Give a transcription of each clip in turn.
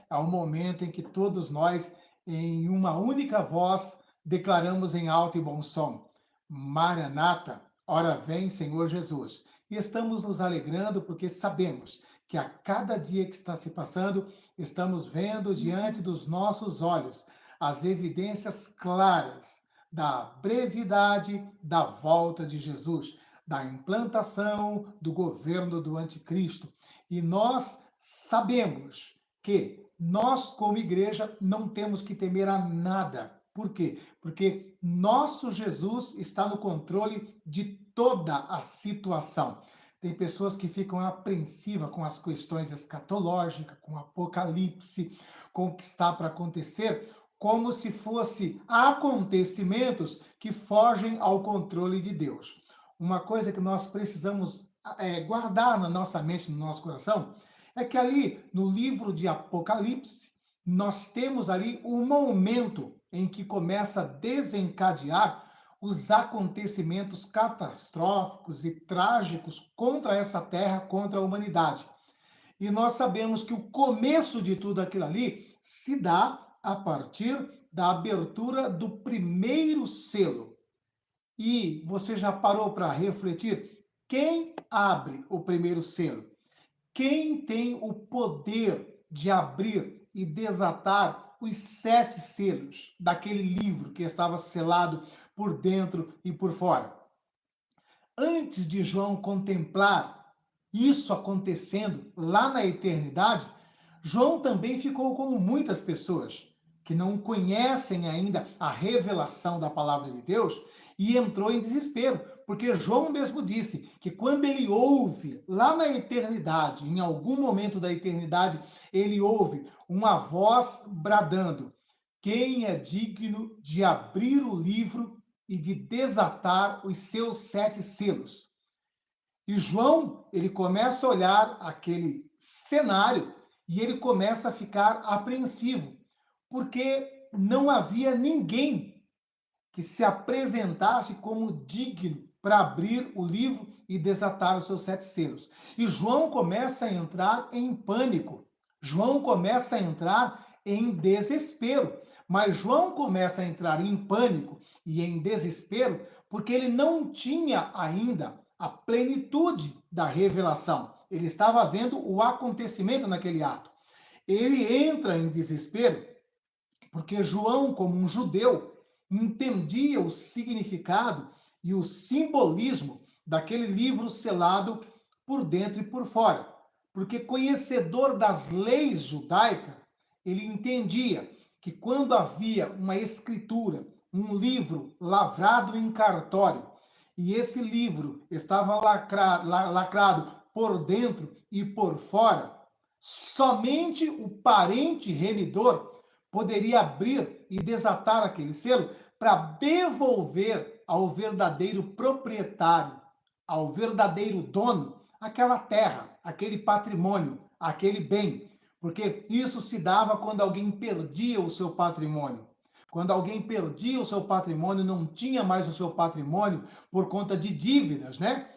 É o momento em que todos nós, em uma única voz, declaramos em alto e bom som: Maranata, ora vem, Senhor Jesus. E estamos nos alegrando porque sabemos que a cada dia que está se passando, estamos vendo diante dos nossos olhos as evidências claras da brevidade da volta de Jesus, da implantação do governo do anticristo. E nós sabemos que nós, como igreja, não temos que temer a nada. Por quê? Porque nosso Jesus está no controle de toda a situação. Tem pessoas que ficam apreensivas com as questões escatológicas, com o Apocalipse, com o que está para acontecer, como se fossem acontecimentos que fogem ao controle de Deus. Uma coisa que nós precisamos guardar na nossa mente, no nosso coração, é que ali no livro de Apocalipse, nós temos ali um momento em que começa a desencadear os acontecimentos catastróficos e trágicos contra essa terra, contra a humanidade. E nós sabemos que o começo de tudo aquilo ali se dá a partir da abertura do primeiro selo. E você já parou para refletir? Quem abre o primeiro selo? Quem tem o poder de abrir e desatar os 7 selos daquele livro que estava selado por dentro e por fora? Antes de João contemplar isso acontecendo lá na eternidade, João também ficou como muitas pessoas que não conhecem ainda a revelação da palavra de Deus e entrou em desespero, porque João mesmo disse que quando ele ouve lá na eternidade, em algum momento da eternidade, ele ouve uma voz bradando: quem é digno de abrir o livro e de desatar os seus 7 selos? E João, ele começa a olhar aquele cenário e ele começa a ficar apreensivo, porque não havia ninguém que se apresentasse como digno para abrir o livro e desatar os seus 7 selos. E João começa a entrar em pânico. João começa a entrar em desespero. Mas João começa a entrar em pânico e em desespero porque ele não tinha ainda a plenitude da revelação. Ele estava vendo o acontecimento naquele ato. Ele entra em desespero porque João, como um judeu, entendia o significado e o simbolismo daquele livro selado por dentro e por fora. Porque conhecedor das leis judaicas, ele entendia que quando havia uma escritura, um livro lavrado em cartório, e esse livro estava lacrado por dentro e por fora, somente o parente remidor poderia abrir e desatar aquele selo para devolver ao verdadeiro proprietário, ao verdadeiro dono, aquela terra, aquele patrimônio, aquele bem. Porque isso se dava quando alguém perdia o seu patrimônio. Quando alguém perdia o seu patrimônio, não tinha mais o seu patrimônio por conta de dívidas, né?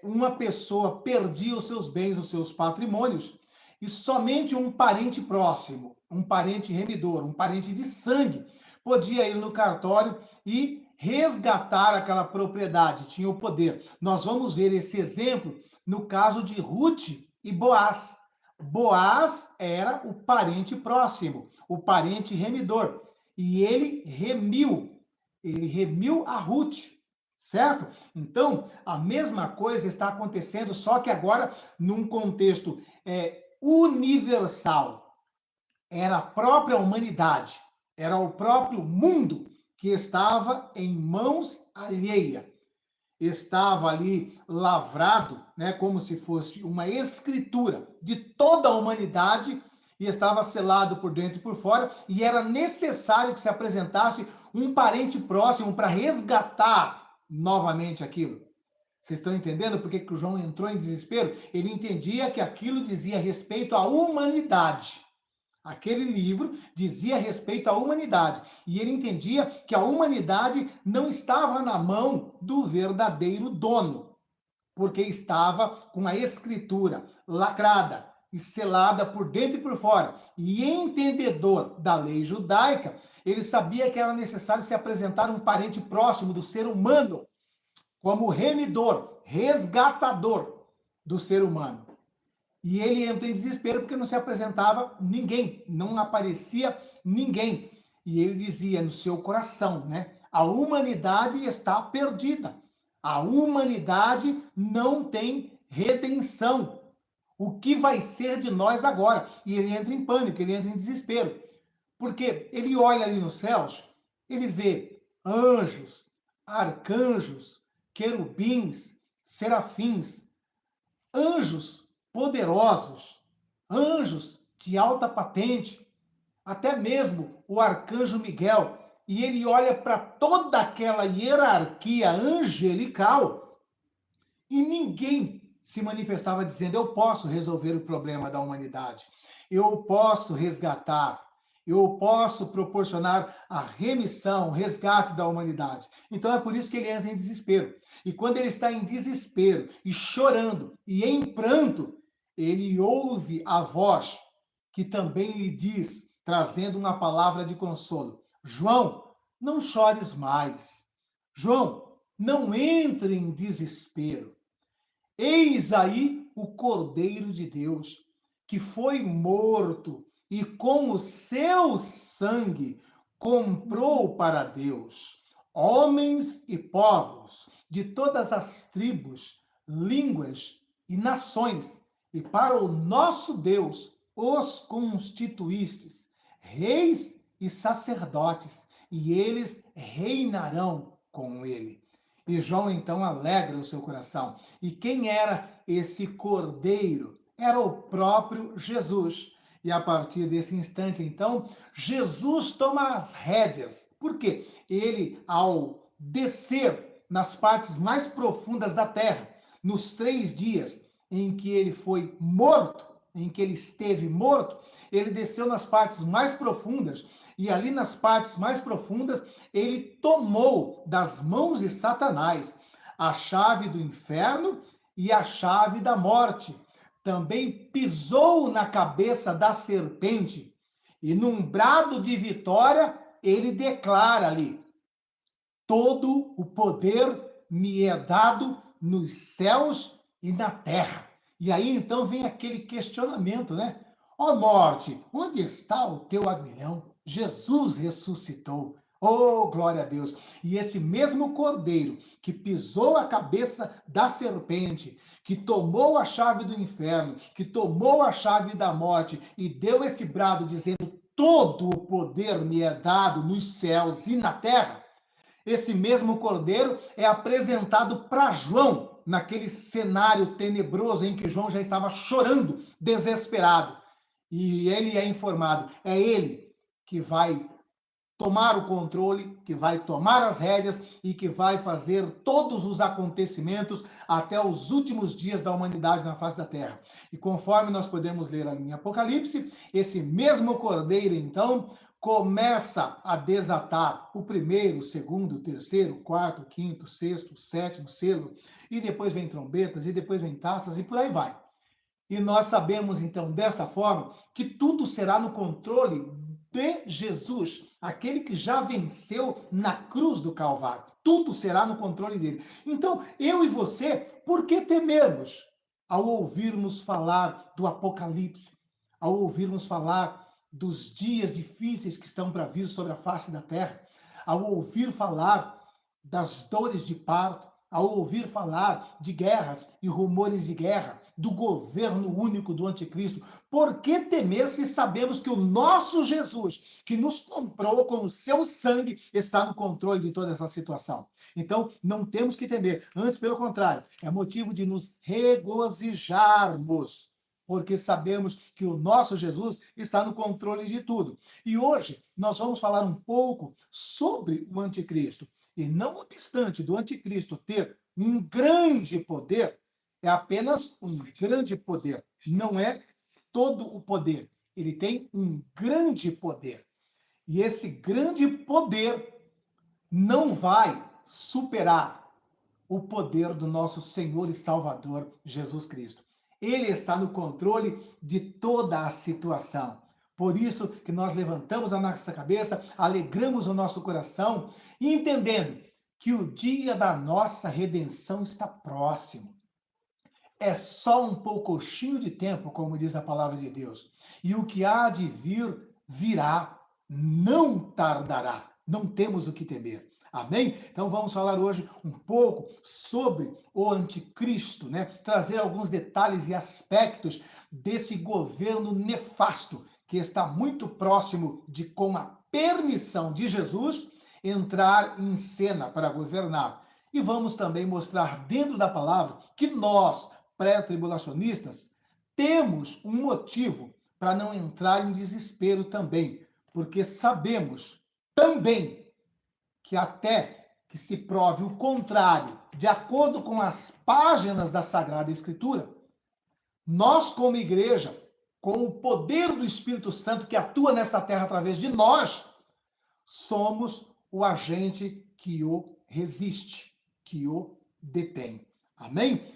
Uma pessoa perdia os seus bens, os seus patrimônios, e somente um parente próximo, um parente remidor, um parente de sangue, podia ir no cartório e resgatar aquela propriedade, tinha o poder. Nós vamos ver esse exemplo no caso de Ruth e Boaz. Boaz era o parente próximo, o parente remidor, e ele remiu a Ruth, certo? Então, a mesma coisa está acontecendo, só que agora num contexto universal. Era a própria humanidade, era o próprio mundo que estava em mãos alheias. Estava ali lavrado, né, como se fosse uma escritura de toda a humanidade e estava selado por dentro e por fora, e era necessário que se apresentasse um parente próximo para resgatar novamente aquilo. Vocês estão entendendo por que o João entrou em desespero? Ele entendia que aquilo dizia respeito à humanidade. Aquele livro dizia respeito à humanidade. E ele entendia que a humanidade não estava na mão do verdadeiro dono, porque estava com a escritura lacrada, e selada por dentro e por fora, e entendedor da lei judaica, ele sabia que era necessário se apresentar um parente próximo do ser humano, como remidor, resgatador do ser humano. E ele entra em desespero porque não se apresentava ninguém, não aparecia ninguém. E ele dizia no seu coração, né? A humanidade está perdida. A humanidade não tem redenção. O que vai ser de nós agora? E ele entra em pânico, ele entra em desespero. Porque ele olha ali nos céus, ele vê anjos, arcanjos, querubins, serafins, anjos poderosos, anjos de alta patente, até mesmo o arcanjo Miguel. E ele olha para toda aquela hierarquia angelical e ninguém se manifestava dizendo: eu posso resolver o problema da humanidade, eu posso resgatar, eu posso proporcionar a remissão, o resgate da humanidade. Então é por isso que ele entra em desespero. E quando ele está em desespero e chorando e em pranto, ele ouve a voz que também lhe diz, trazendo uma palavra de consolo: João, não chores mais. João, não entre em desespero. Eis aí o Cordeiro de Deus, que foi morto e com o seu sangue comprou para Deus homens e povos de todas as tribos, línguas e nações, e para o nosso Deus os constituístes, reis e sacerdotes, e eles reinarão com ele. E João então alegra o seu coração. E quem era esse cordeiro? Era o próprio Jesus. E a partir desse instante, então, Jesus toma as rédeas. Por quê? Ele, ao descer nas partes mais profundas da terra, nos 3 dias em que ele foi morto, em que ele esteve morto, ele desceu nas partes mais profundas, e ali nas partes mais profundas, ele tomou das mãos de Satanás a chave do inferno e a chave da morte. Também pisou na cabeça da serpente, e num brado de vitória, ele declara ali: todo o poder me é dado nos céus e na terra. E aí então vem aquele questionamento, né? Ó morte, onde está o teu aguilhão? Jesus ressuscitou. Oh, glória a Deus! E esse mesmo cordeiro que pisou a cabeça da serpente, que tomou a chave do inferno, que tomou a chave da morte e deu esse brado dizendo: todo o poder me é dado nos céus e na terra. Esse mesmo cordeiro é apresentado para João naquele cenário tenebroso em que João já estava chorando, desesperado. E ele é informado, é ele que vai tomar o controle, que vai tomar as rédeas e que vai fazer todos os acontecimentos até os últimos dias da humanidade na face da terra. E conforme nós podemos ler ali em Apocalipse, esse mesmo cordeiro, então, começa a desatar o primeiro, o segundo, o terceiro, o quarto, o quinto, o sexto, o sétimo selo, e depois vem trombetas, e depois vem taças, e por aí vai. E nós sabemos, então, dessa forma, que tudo será no controle de Jesus, aquele que já venceu na cruz do Calvário. Tudo será no controle dele. Então, eu e você, por que temermos ao ouvirmos falar do Apocalipse, ao ouvirmos falar dos dias difíceis que estão para vir sobre a face da terra, ao ouvir falar das dores de parto, ao ouvir falar de guerras e rumores de guerra, do governo único do anticristo? Por que temer se sabemos que o nosso Jesus, que nos comprou com o seu sangue, está no controle de toda essa situação? Então, não temos que temer, antes, pelo contrário, é motivo de nos regozijarmos, porque sabemos que o nosso Jesus está no controle de tudo. E hoje nós vamos falar um pouco sobre o anticristo. E não obstante do anticristo ter um grande poder, é apenas um grande poder, não é todo o poder. Ele tem um grande poder. E esse grande poder não vai superar o poder do nosso Senhor e Salvador Jesus Cristo. Ele está no controle de toda a situação. Por isso que nós levantamos a nossa cabeça, alegramos o nosso coração, entendendo que o dia da nossa redenção está próximo. É só um poucochinho de tempo, como diz a palavra de Deus. E o que há de vir, virá, não tardará. Não temos o que temer. Amém? Então vamos falar hoje um pouco sobre o anticristo, né? Trazer alguns detalhes e aspectos desse governo nefasto que está muito próximo de, com a permissão de Jesus, entrar em cena para governar. E vamos também mostrar dentro da palavra que nós, pré-tribulacionistas, temos um motivo para não entrar em desespero também, porque sabemos também que até que se prove o contrário, de acordo com as páginas da Sagrada Escritura, nós como igreja, com o poder do Espírito Santo que atua nessa terra através de nós, somos o agente que o resiste, que o detém. Amém?